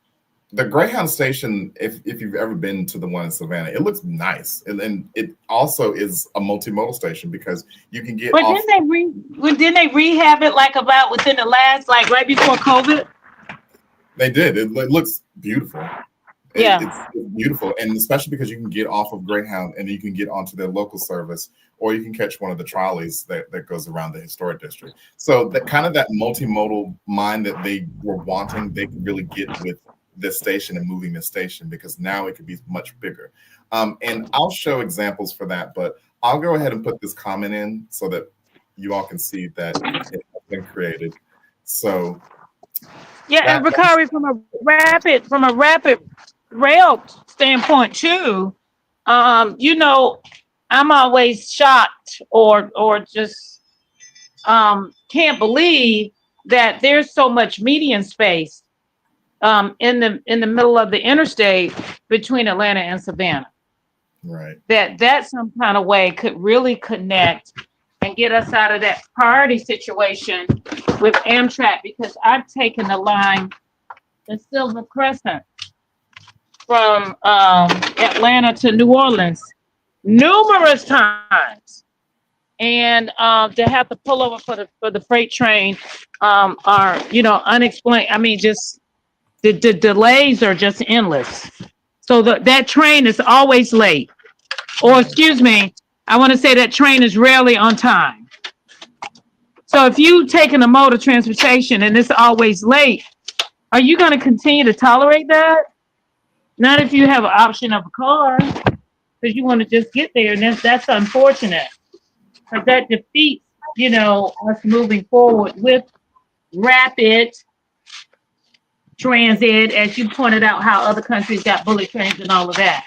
the Greyhound station, if you've ever been to the one in Savannah, it looks nice, and it also is a multimodal station because you can get.
But didn't they rehab it like about within the last, like right before COVID?
They did. It looks beautiful.
Yeah.
It's beautiful, and especially because you can get off of Greyhound and you can get onto their local service, or you can catch one of the trolleys that goes around the historic district. So that kind of that multimodal mind that they were wanting, they could really get with this station and moving this station, because now it could be much bigger. And I'll show examples for that, but I'll go ahead and put this comment in so that you all can see that it has been created. So
Yeah, and Bakari, from a rapid rail standpoint too, you know, I'm always shocked or just can't believe that there's so much median space in the middle of the interstate between Atlanta and Savannah.
right.
That some kind of way could really connect and get us out of that priority situation with Amtrak, because I've taken the line, the Silver Crescent, from Atlanta to New Orleans numerous times, and to have to pull over for the freight train are, you know, unexplained. I mean, just the delays are just endless. So that train is always late, or excuse me, I want to say that train is rarely on time. So if you taking a mode of transportation and it's always late, are you going to continue to tolerate that? Not if you have an option of a car, because you want to just get there, and that's unfortunate. Because that defeats, you know, us moving forward with rapid transit, as you pointed out, how other countries got bullet trains and all of that.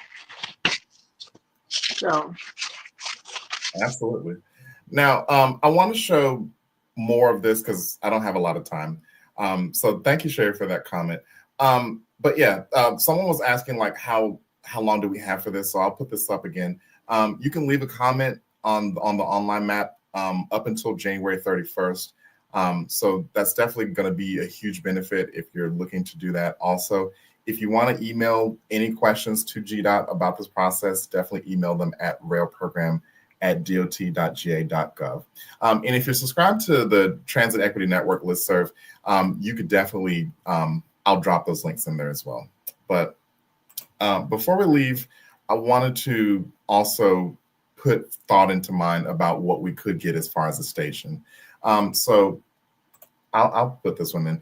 So,
Absolutely. Now, I want to show more of this because I don't have a lot of time. So thank you, Sherry, for that comment. But yeah, someone was asking like how long do we have for this? So I'll put this up again. You can leave a comment on the online map up until January 31st. So that's definitely going to be a huge benefit if you're looking to do that. Also, if you want to email any questions to GDOT about this process, definitely email them at railprogram@dot.ga.gov. And if you're subscribed to the Transit Equity Network listserv, you could definitely, I'll drop those links in there as well. But before we leave, I wanted to also put thought into mind about what we could get as far as a station. So I'll put this one in.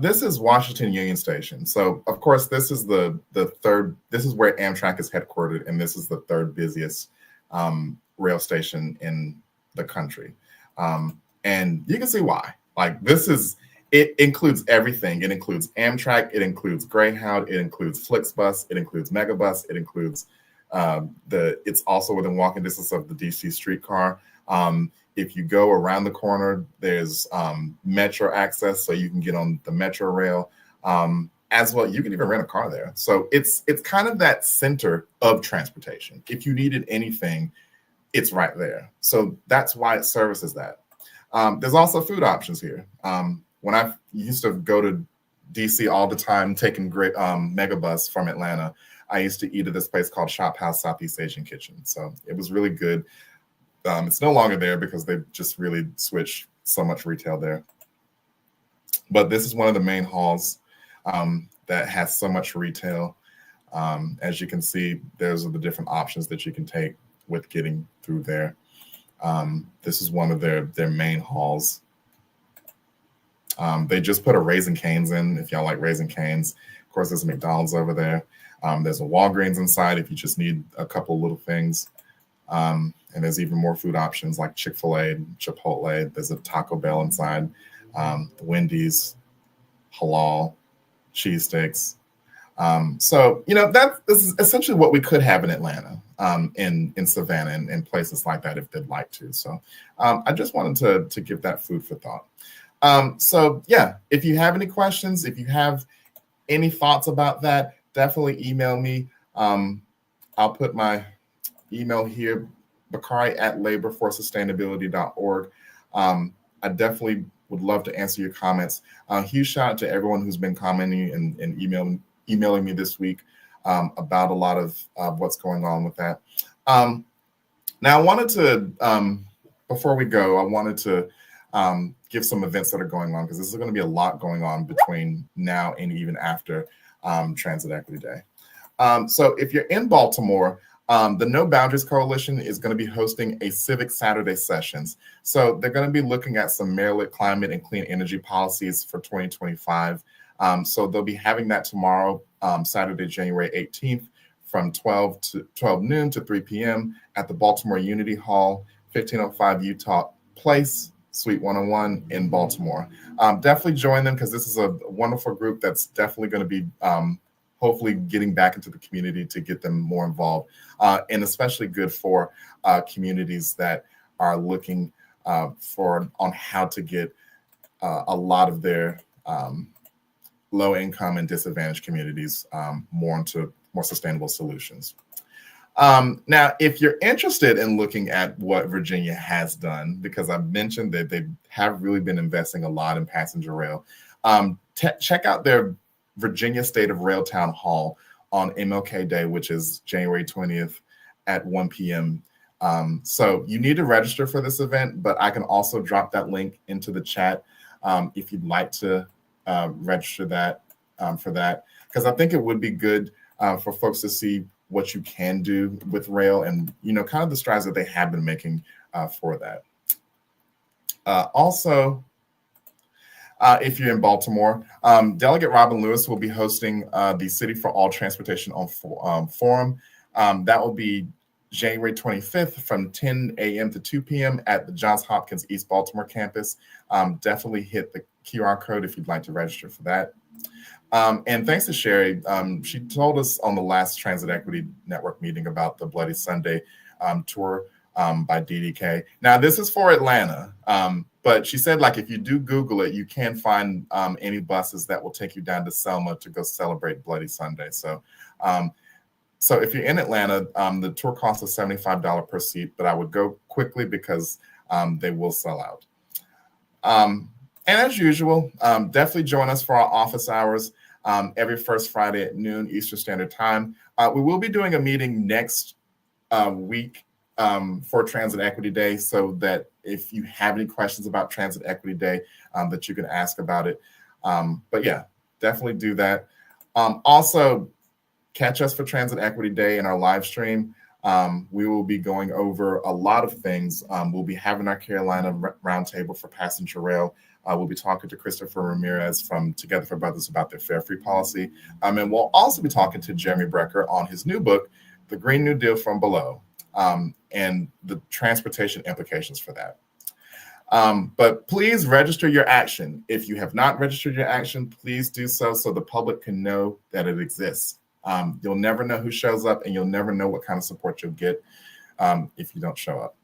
This is Washington Union Station. So of course, this is the third, this is where Amtrak is headquartered, and this is the third busiest rail station in the country. And you can see why. Like it includes everything. It includes Amtrak, it includes Greyhound, it includes Flixbus, it includes Megabus, it includes it's also within walking distance of the DC streetcar. If you go around the corner, there's metro access, so you can get on the metro rail. As well, you can even rent a car there. So it's kind of that center of transportation. If you needed anything, it's right there. So that's why it services that. There's also food options here. When I used to go to DC all the time, taking great Megabus from Atlanta, I used to eat at this place called Shop House Southeast Asian Kitchen. So it was really good. It's no longer there because they've just really switched so much retail there. But this is one of the main halls that has so much retail. As you can see, those are the different options that you can take with getting through there. This is one of their main halls. They just put a Raising Cane's in, if y'all like Raising Cane's. Of course, there's a McDonald's over there. There's a Walgreens inside if you just need a couple of little things. And there's even more food options like Chick-fil-A, Chipotle. There's a Taco Bell inside, the Wendy's, halal, cheesesteaks. So, you know, this is essentially what we could have in Atlanta, in Savannah, and places like that if they'd like to. So I just wanted to give that food for thought. So yeah, if you have any questions, if you have any thoughts about that, definitely email me. I'll put my email here, bakari@laborforsustainability.org. I definitely would love to answer your comments. Huge shout out to everyone who's been commenting and emailing me this week about a lot of what's going on with that. Now, I wanted to, before we go, I wanted to give some events that are going on, because this is going to be a lot going on between now and even after Transit Equity Day. So if you're in Baltimore, the No Boundaries Coalition is going to be hosting a Civic Saturday sessions. So they're going to be looking at some mayor-led climate and clean energy policies for 2025. So they'll be having that tomorrow, Saturday, January 18th, from 12 noon to 3 p.m. at the Baltimore Unity Hall, 1505 Utah Place, Suite 101 in Baltimore. Definitely join them because this is a wonderful group that's definitely going to be hopefully getting back into the community to get them more involved, and especially good for communities that are looking on how to get a lot of their low income and disadvantaged communities more into more sustainable solutions. Now, if you're interested in looking at what Virginia has done, because I mentioned that they have really been investing a lot in passenger rail, check out their Virginia State of Rail Town Hall on MLK Day, which is January 20th at 1 p.m. So you need to register for this event, but I can also drop that link into the chat if you'd like to register that for that, because I think it would be good for folks to see what you can do with rail and, kind of the strides that they have been making for that. Also, if you're in Baltimore, Delegate Robin Lewis will be hosting the City for All Transportation Forum. That will be January 25th from 10 a.m. to 2 p.m. at the Johns Hopkins East Baltimore campus. Definitely hit the QR code if you'd like to register for that. And thanks to Sherry, she told us on the last Transit Equity Network meeting about the Bloody Sunday tour by DDK. Now, this is for Atlanta, but she said, if you do Google it, you can find any buses that will take you down to Selma to go celebrate Bloody Sunday. So if you're in Atlanta, the tour costs us $75 per seat, but I would go quickly because they will sell out. And as usual, definitely join us for our office hours every first Friday at noon Eastern Standard Time. We will be doing a meeting next week for Transit Equity Day, so that if you have any questions about Transit Equity Day, that you can ask about it. But yeah, definitely do that. Also, catch us for Transit Equity Day in our live stream. We will be going over a lot of things. We'll be having our Carolina Roundtable for passenger rail. We'll be talking to Christopher Ramirez from Together for Brothers about their fare-free policy. And we'll also be talking to Jeremy Brecker on his new book, The Green New Deal from Below, and the transportation implications for that. But please register your action. If you have not registered your action, please do so the public can know that it exists. You'll never know who shows up, and you'll never know what kind of support you'll get if you don't show up.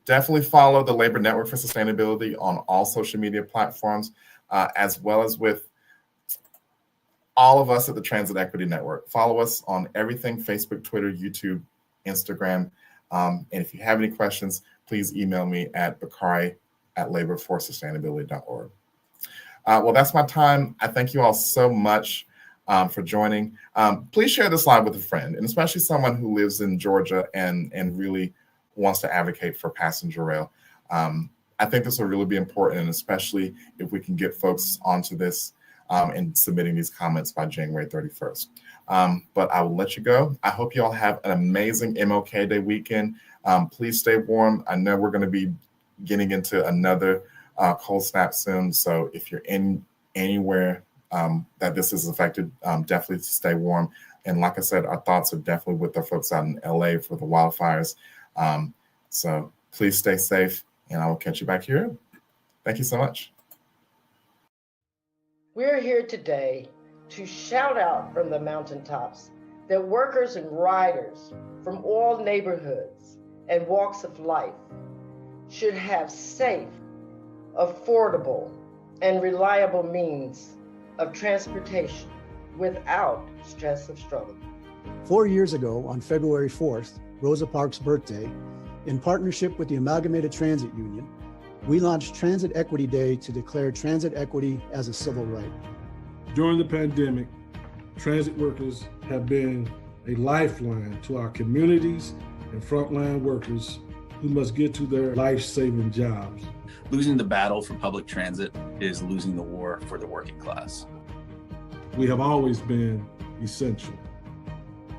Definitely follow the Labor Network for Sustainability on all social media platforms, as well as with all of us at the Transit Equity Network. Follow us on everything: Facebook, Twitter, YouTube, Instagram. And if you have any questions, please email me at bakari@laborforsustainability.org. Well, that's my time. I thank you all so much for joining. Please share this live with a friend, and especially someone who lives in Georgia and really wants to advocate for passenger rail. I think this will really be important, and especially if we can get folks onto this and submitting these comments by January 31st. But I will let you go. I hope you all have an amazing MLK Day weekend. Please stay warm. I know we're going to be getting into another cold snap soon. So if you're in anywhere that this is affected, definitely stay warm. And like I said, our thoughts are definitely with the folks out in LA for the wildfires. So please stay safe, and I will catch you back here. Thank you so much.
We're here today to shout out from the mountaintops that workers and riders from all neighborhoods and walks of life should have safe, affordable, and reliable means of transportation without stress of struggle.
4 years ago, on February 4th, Rosa Parks' birthday, in partnership with the Amalgamated Transit Union, we launched Transit Equity Day to declare transit equity as a civil right.
During the pandemic, transit workers have been a lifeline to our communities and frontline workers who must get to their life-saving jobs.
Losing the battle for public transit is losing the war for the working class.
We have always been essential.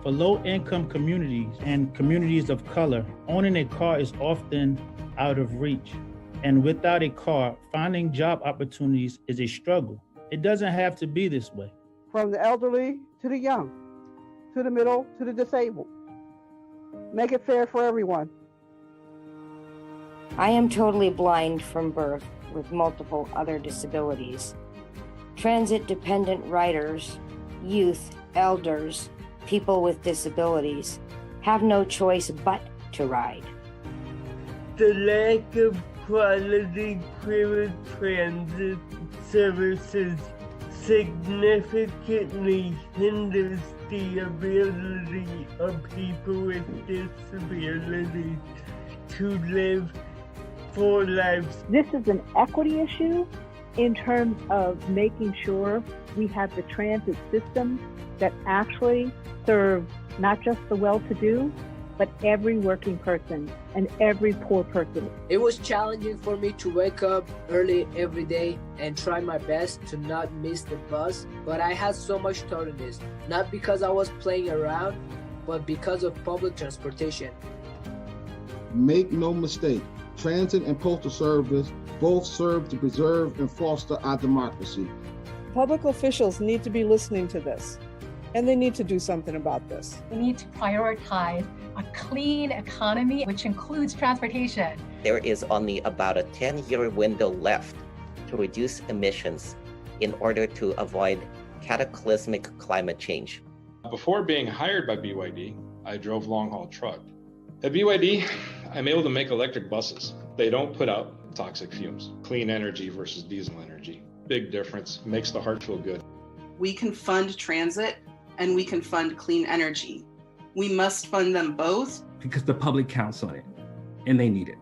For low-income communities and communities of color, owning a car is often out of reach. And without a car, finding job opportunities is a struggle. It doesn't have to be this way.
From the elderly to the young, to the middle, to the disabled. Make it fair for everyone.
I am totally blind from birth with multiple other disabilities. Transit-dependent riders, youth, elders, people with disabilities have no choice but to ride.
The lack of quality private transit services significantly hinders the ability of people with disabilities to live full lives.
This is an equity issue in terms of making sure we have the transit system that actually serve not just the well-to-do, but every working person and every poor person.
It was challenging for me to wake up early every day and try my best to not miss the bus, but I had so much tardiness, not because I was playing around, but because of public transportation.
Make no mistake, transit and postal service both serve to preserve and foster our democracy.
Public officials need to be listening to this, and they need to do something about this.
We need to prioritize a clean economy, which includes transportation.
There is only about a 10-year window left to reduce emissions in order to avoid cataclysmic climate change.
Before being hired by BYD, I drove long-haul truck. At BYD, I'm able to make electric buses. They don't put out toxic fumes. Clean energy versus diesel energy. Big difference, makes the heart feel good.
We can fund transit and we can fund clean energy. We must fund them both
because the public counts on it and they need it.